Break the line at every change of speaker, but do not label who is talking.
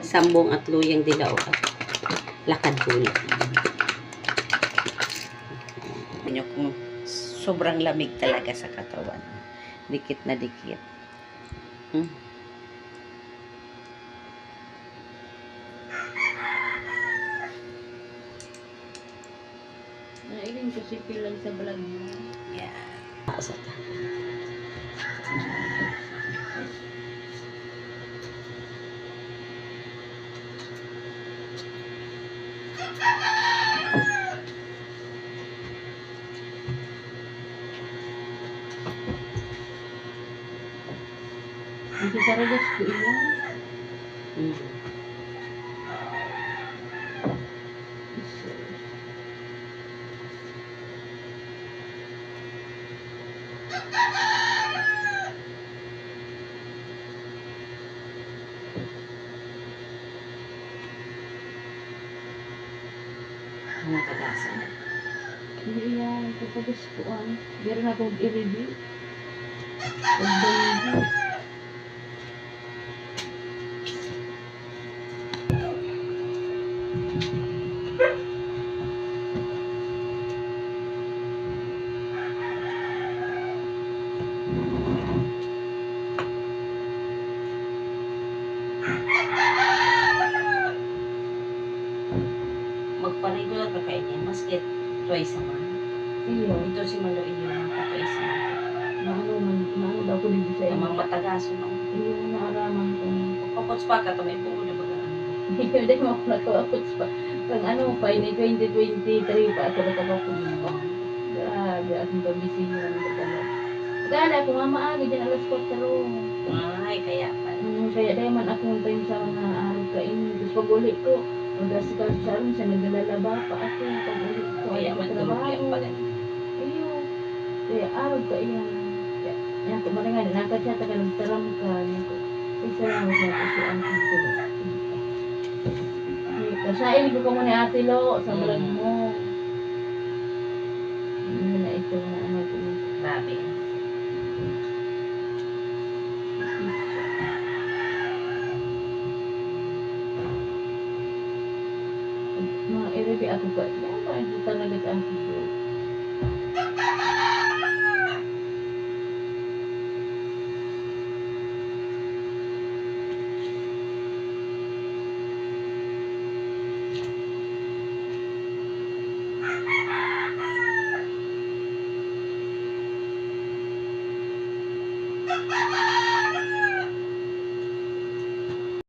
sambong at luyang dilaw at lakad huli. Ano kung sobrang lamig talaga sa katawan. Dikit na dikit.
Nailing ko si Pilan sa vlog mo.
Yan. Asa ta.
Ang sasaragas ko iyan.
Ano tagasan?
Hindi yan. Kapagas ko ang. Meron akong i-review. Pagbaligid.
Magparigo ka kayo niya. Maskit twice a month.
Iyo.
Ito si Malo iyo. Twice a month.
Maano daw ko dito sa
Ang
iyo.
mga matagaso na.
Iyo, naaraman ko.
Pagpapots pa ka, tumay po na baga.
Iyo, hindi mo ako nakawapot pa. Pag ano pa, ini 2023 pa ako nakawapot pa. Grabe, akong pabising mo naman katalo. Gala, kung maaga dyan alas 4.
Ay, kaya pa.
Kaya dahil man akong time sa mga araw kain. Tapos pag ulit ko, mag-asikal sa alam siya, naglalaba pa ako. Pag ulit ko,
Kaya
ay
matulog yan
trabaho.
pa rin.
Iyo. Kaya araw ka iyan. Kaya ako maringan, nakatsata ka, nagtaram ka. Isa lang ako sa kusuan ko sila. Kasain ko mo ni Ate Lo sa vlog mo. Ano na ito na ano ko.
Grabe.
Mga i-review ako ka. Yan ba ito talaga ka?